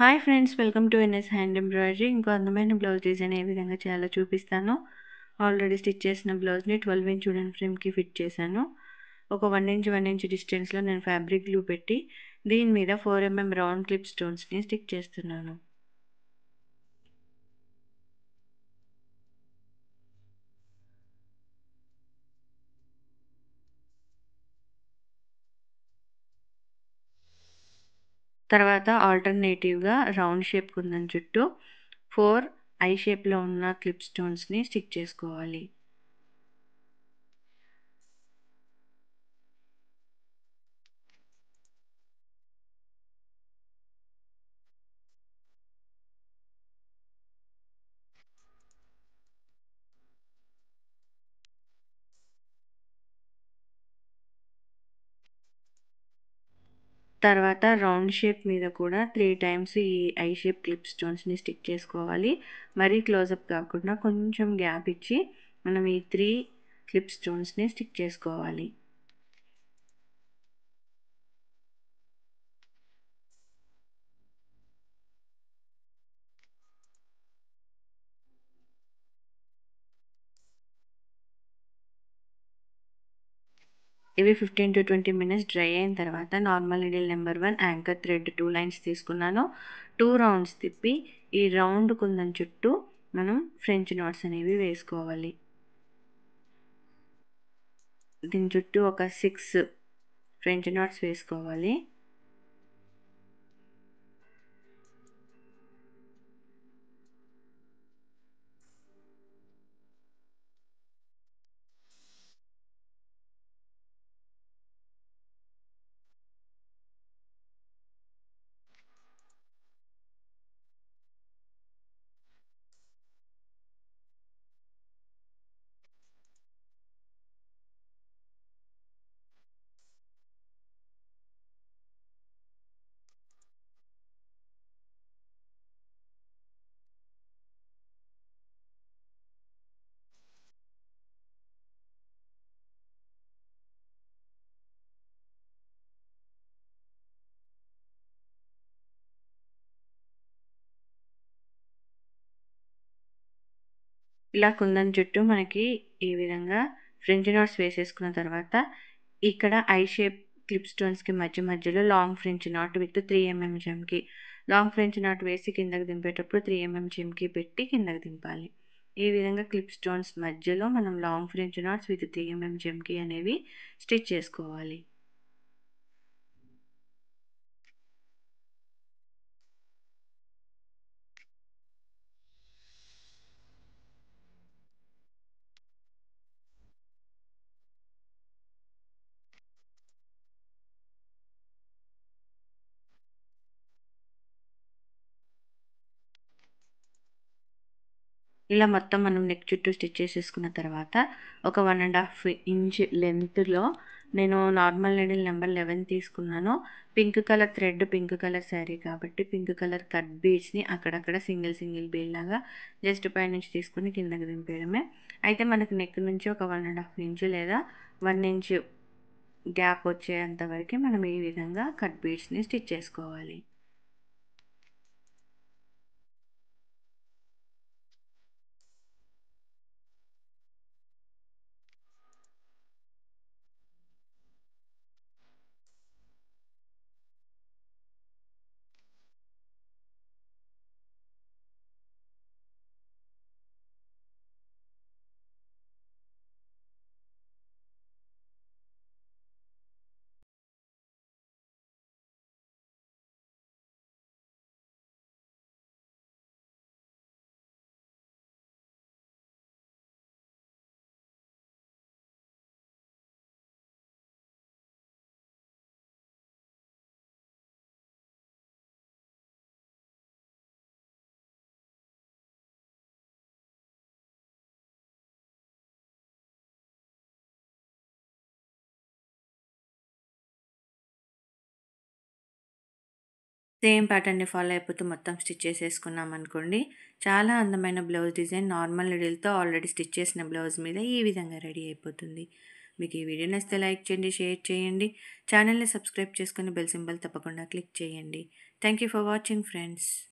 Hi friends, welcome to NS hand embroidery. ఇంకో అందమైన blouse design ఏ విధంగా చేయాలో చూపిస్తాను. ఆల్రెడీ స్టిచ్ చేసిన బ్లౌజ్ని 12 ఇంచ్ వుడెన్ ఫ్రేమ్కి ఫిట్ చేశాను. ఒక 1 ఇంచ్ డిస్టెన్స్లో నేను ఫ్యాబ్రిక్ గ్లూ పెట్టి దీని మీద 4 mm రౌండ్ క్లిప్ స్టోన్స్ని స్టిక్ చేస్తున్నాను. తర్వాత ఆల్టర్నేటివ్గా రౌండ్ షేప్ కుందన్ చుట్టూ 4 ఐ షేప్లో ఉన్న క్లిప్ స్టోన్స్ని స్టిక్ చేసుకోవాలి. తర్వాత రౌండ్ షేప్ మీద కూడా 3 టైమ్స్ ఈ ఐ షేప్ క్లిప్ స్టోన్స్ని స్టిక్ చేసుకోవాలి. మరీ క్లోజప్ కాకుండా కొంచెం గ్యాప్ ఇచ్చి మనం ఈ 3 క్లిప్ స్టోన్స్ని స్టిక్ చేసుకోవాలి. ఇవి 15 to 20 minutes డ్రై అయిన తర్వాత normal needle number 1 anchor thread 2 lines తీసుకున్నాను. 2 రౌండ్స్ తిప్పి ఈ రౌండ్ కుందన్ చుట్టూ మనం ఫ్రెంచ్ నాట్స్ అనేవి వేసుకోవాలి. దీని చుట్టూ ఒక 6 ఫ్రెంచ్ నాట్స్ వేసుకోవాలి. ఇలా కుందన్ చుట్టూ మనకి ఈ విధంగా ఫ్రెంచ్ నాట్స్ వేసేసుకున్న తర్వాత ఇక్కడ ఐ షేప్ క్లిప్ స్టోన్స్కి మధ్యలో long French knot with 3 mm జమ్కి లాంగ్ ఫ్రెంచ్ నాట్ వేసి కిందకి దింపేటప్పుడు 3 mm జమ్కి పెట్టి కిందకి దింపాలి. ఈ విధంగా క్లిప్ స్టోన్స్ మధ్యలో మనం long French NATS with 3 mm జమ్కి అనేవి స్టిచ్ చేసుకోవాలి. ఇలా మొత్తం మనం నెక్ చుట్టూ స్టిచ్ చేసేసుకున్న తర్వాత ఒక 1.5 ఇంచ్ లెంత్లో నేను నార్మల్ నీడిల్ నెంబర్ 11 తీసుకున్నాను. Pink colour thread, pink colour sari కాబట్టి పింక్ కలర్ కట్ బీడ్స్ని అక్కడక్కడ సింగిల్ బీడ్ లాగా జస్ట్ పైనుంచి తీసుకుని కిందకి దింపేయడమే. అయితే మనకు నెక్ నుంచి ఒక 1.5 ఇంచ్ లేదా 1 ఇంచ్ గ్యాప్ వచ్చేంత వరకు మనం ఈ విధంగా కట్ బీడ్స్ని స్టిచ్ చేసుకోవాలి. సేమ్ ప్యాటర్న్ని ఫాలో అయిపోతూ మొత్తం స్టిచ్ చేసేసుకున్నాం అనుకోండి, చాలా అందమైన బ్లౌజ్ డిజైన్ నార్మల్ నీడిల్తో ఆల్రెడీ స్టిచ్ చేసిన బ్లౌజ్ మీద ఈ విధంగా రెడీ అయిపోతుంది. మీకు ఈ వీడియో నచ్చితే లైక్ చేయండి, షేర్ చేయండి, ఛానల్ని సబ్స్క్రైబ్ చేసుకుని బెల్ సింబల్ తప్పకుండా క్లిక్ చేయండి. Thank you for watching friends.